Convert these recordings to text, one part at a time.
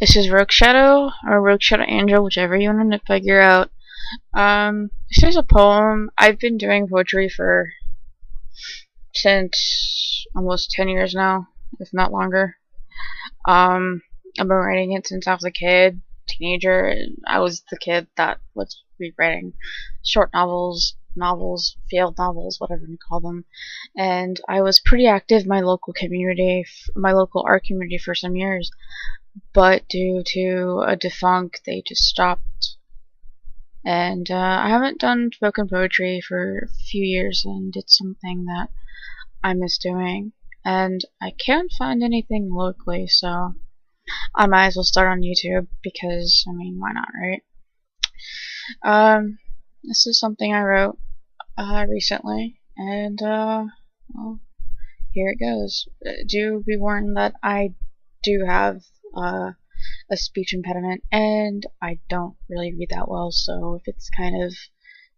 This is Rogue Shadow, or Rogue Shadow Angel, whichever you want to figure out. This is a poem. I've been doing poetry since almost 10 years now, if not longer. I've been writing it since I was a kid, teenager. I was the kid that was rewriting short novels, field novels, whatever you call them. And I was pretty active in my local community, my local art community for some years. But due to a defunct, they just stopped. And I haven't done spoken poetry for a few years, and it's something that I miss doing. And I can't find anything locally, so I might as well start on YouTube because, I mean, why not, right? This is something I wrote recently, and well, here it goes. Do be warned that I do have a speech impediment, and I don't really read that well, so if it's kind of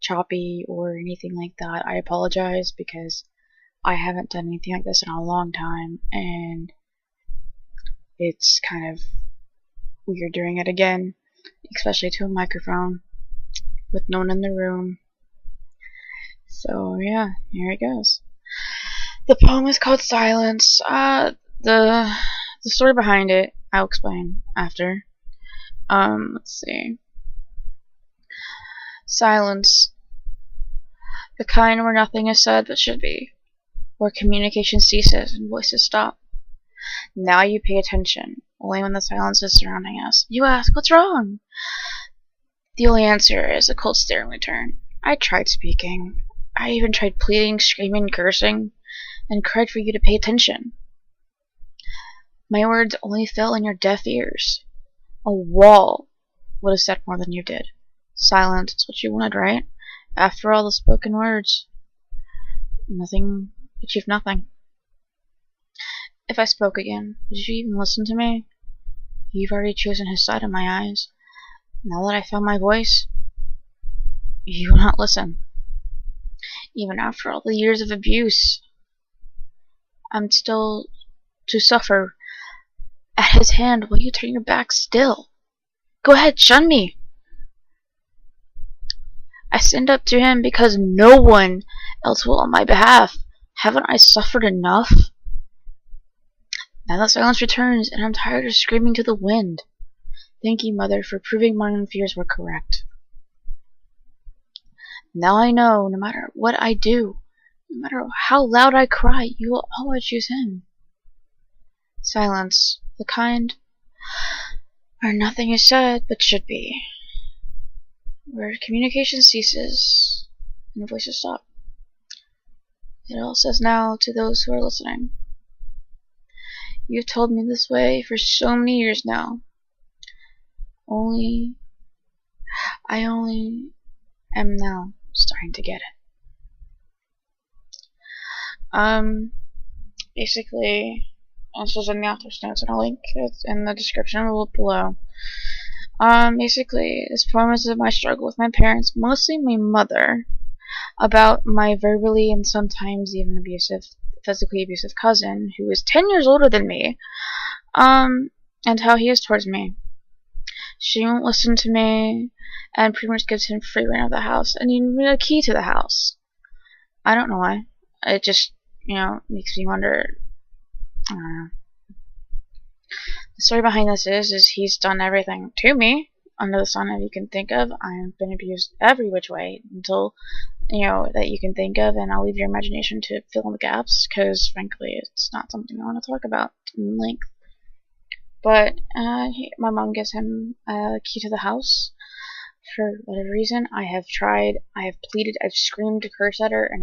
choppy or anything like that, I apologize because I haven't done anything like this in a long time, and it's kind of weird doing it again, especially to a microphone with no one in the room. So yeah, here it goes. The poem is called Silence. The story behind it I'll explain after. Let's see. Silence. The kind where nothing is said but should be. Where communication ceases and voices stop. Now you pay attention, only when the silence is surrounding us. You ask, what's wrong? The only answer is a cold stare in return. I tried speaking. I even tried pleading, screaming, cursing, and cried for you to pay attention. My words only fell in your deaf ears. A wall would have said more than you did. Silence is what you wanted, right? After all the spoken words, nothing achieved nothing. If I spoke again, would you even listen to me? You've already chosen his side in my eyes. Now that I found my voice, you will not listen. Even after all the years of abuse, I'm still to suffer at his hand while you turn your back still. Go ahead, shun me. I stand up to him because no one else will on my behalf. Haven't I suffered enough? Now the silence returns, and I'm tired of screaming to the wind. Thank you, Mother, for proving my own fears were correct. Now I know, no matter what I do, no matter how loud I cry, you will always choose him. Silence, the kind where nothing is said but should be, where communication ceases and voices stop. It all says now to those who are listening. You've told me this way for so many years now. I only am now starting to get it. Basically, this is in the author's notes, and I'll link it in the description below. Basically, this poem is of my struggle with my parents, mostly my mother, about my verbally and sometimes even physically abusive cousin, who is 10 years older than me, and how he is towards me. She won't listen to me, and pretty much gives him free rein of the house, and even a key to the house. I don't know why. It just, makes me wonder. I don't know. The story behind this is he's done everything to me under the sun that you can think of. I've been abused every which way until, that you can think of, and I'll leave your imagination to fill in the gaps, because frankly, it's not something I want to talk about in length. But my mom gives him a key to the house for whatever reason. I have tried, I have pleaded, I've screamed to curse at her, and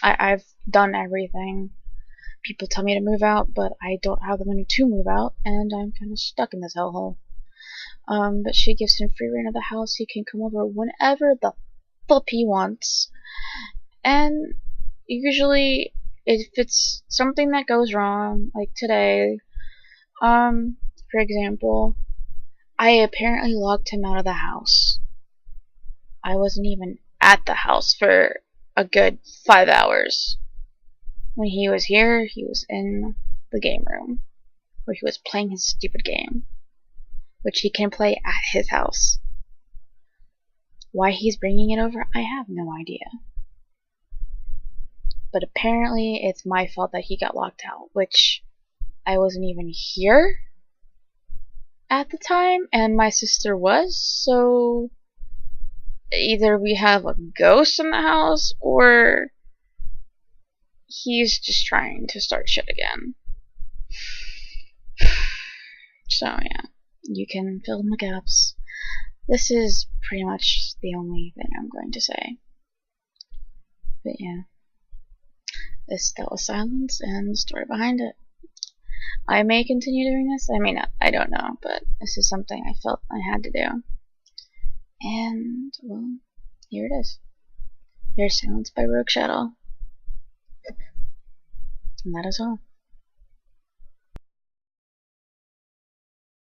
I've done everything. People tell me to move out, but I don't have the money to move out, and I'm kind of stuck in this hellhole. But she gives him free rein of the house. He can come over whenever the fuck he wants. And usually, if it's something that goes wrong, like today, for example, I apparently locked him out of the house. I wasn't even at the house for a good 5 hours. When he was here, he was in the game room. where he was playing his stupid game, which he can play at his house. Why he's bringing it over, I have no idea. But apparently it's my fault that he got locked out, which I wasn't even here at the time, and my sister was, so either we have a ghost in the house, or he's just trying to start shit again. So yeah, you can fill in the gaps. This is pretty much the only thing I'm going to say. But yeah, that was Silence and the story behind it. I may continue doing this, I may not, I don't know, but this is something I felt I had to do. And, well, here it is. Here's Silence by Rogue Shadow. And that is all.